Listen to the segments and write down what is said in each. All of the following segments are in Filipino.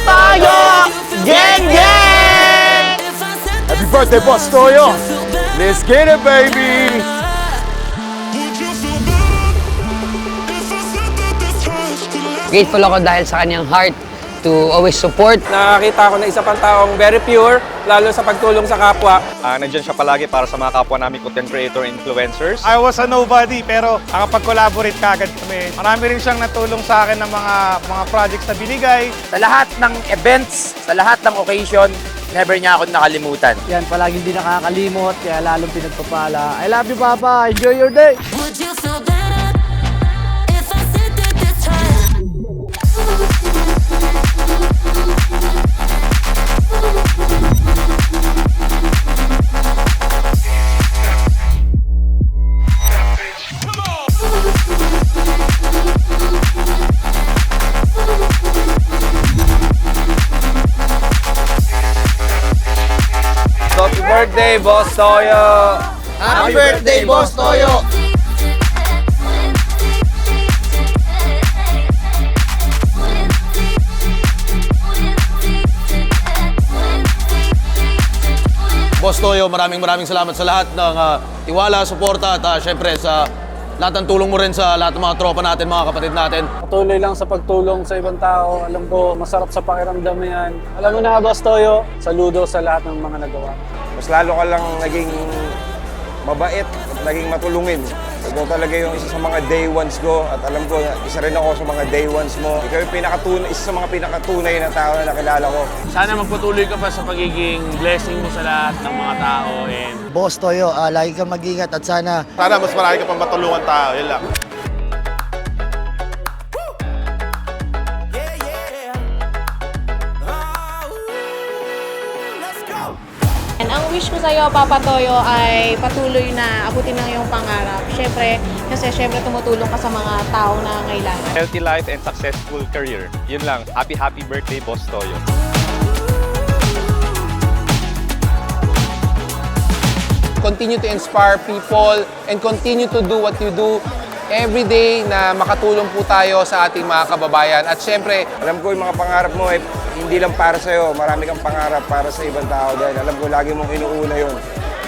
Boss Toyo! Gang, gang! Happy birthday, Boss Toyo! Let's get it, baby! Grateful ako dahil sa kanyang heart to always support. Nakakita ko na isa pang taong very pure, lalo sa pagtulong sa kapwa. Nandiyan siya palagi para sa mga kapwa namin content creator influencers. I was a nobody pero nakapag-collaborate kagad kami. Marami rin siyang natulong sa akin ng mga projects na binigay. Sa lahat ng events, sa lahat ng occasion, never niya ako nakalimutan. Yan, palaging hindi nakakalimot, kaya lalong pinagpapala. I love you, Papa. Enjoy your day. Would you feel better if I said that this time? Happy birthday, Boss Toyo! Happy birthday, Boss Toyo! Boss Toyo, maraming salamat sa lahat ng tiwala, suporta at syempre sa lahat ng tulong mo rin sa lahat ng mga tropa natin, mga kapatid natin. Patuloy lang sa pagtulong sa ibang tao. Alam ko, masarap sa pakiramdam yan. Alam mo na, Boss Toyo, saludo sa lahat ng mga nagawa. Mas lalo ka lang naging mabait at naging matulungin. Ikaw talaga yung isa sa mga day ones ko at alam ko, isa rin ako sa mga day ones mo. Ikaw yung isa sa mga pinakatunay na tao na nakilala ko. Sana magpatuloy ka pa sa pagiging blessing mo sa lahat ng mga tao. And Boss Toyo, lagi kang mag-ingat at sana Mas marami ka pang matulungan tao, yun lang. And ang wish ko sa'yo, Papa Toyo, ay patuloy na abutin ang iyong pangarap. Siyempre tumutulong ka sa mga tao na ngailangan. Healthy life and successful career. Yun lang. Happy birthday, Boss Toyo. Continue to inspire people and continue to do what you do every day na makatulong po tayo sa ating mga kababayan. At syempre, Alam ko yung mga pangarap mo ay hindi lang para sa'yo. Marami kang pangarap para sa ibang tao dahil alam ko lagi mong inuuna yun.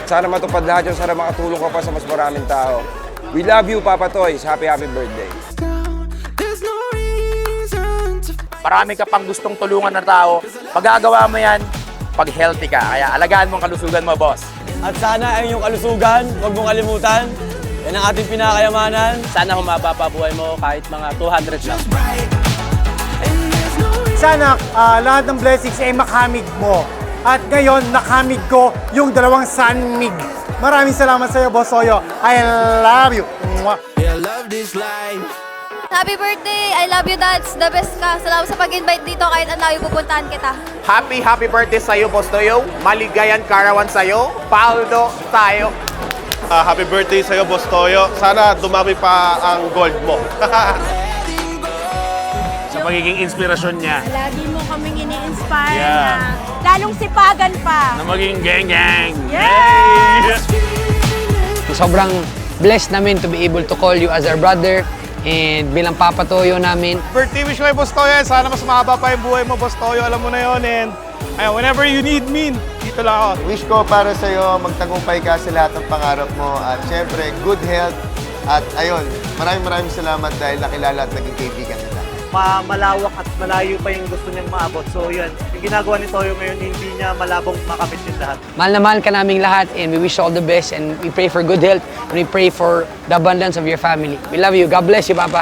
Sana matupad lahat yun, sana makatulong ka pa sa mas maraming tao. We love you, Papa Toys. Happy birthday. Marami ka pang gustong tulungan na tao. Pagagawa mo yan, pag healthy ka. Kaya alagaan mo ang kalusugan mo, boss. At sana ay yung kalusugan, huwag mong kalimutan. Yan ang ating pinakayamanan. Sana humaba pa buhay mo kahit mga 200 lang. Sana lahat ng blessings ay makamig mo. At ngayon, nakamig ko yung dalawang sunmig. Maraming salamat sa iyo, Boss Toyo. I love you. Mwah. Happy birthday! I love you, Dads. The best ka. Salamat sa pag-invite dito kahit ang layo pupuntahan kita. Happy birthday sa'yo, Boss Toyo. Maligayan karawan sa'yo. Paldo tayo. Happy birthday sa'yo, Boss Toyo. Sana dumami pa ang gold mo. sa pagiging inspirasyon niya Lagi mo kaming ini-inspire Yeah. na lalong sipagan pa. na maging gang-gang. Yes! Sobrang blessed namin to be able to call you as our brother and bilang Papa Toyo namin. Birthday wish ko kay Boss Toyo. Sana mas mahaba pa yung buhay mo, Boss Toyo. Alam mo na yun. And whenever you need me, dito lang ako. Wish ko para sa'yo, magtagumpay ka sa lahat ng pangarap mo. At syempre, good health. At ayun, maraming salamat dahil nakilala at naging kaibigan kita. Malawak at malayo pa yung gusto niyang maabot. So yun, yung ginagawa ni Toyo ngayon, hindi niya malabong makamit yung lahat. Mahal na mahal ka naming lahat and we wish you all the best and we pray for good health and we pray for the abundance of your family. We love you. God bless you, Papa.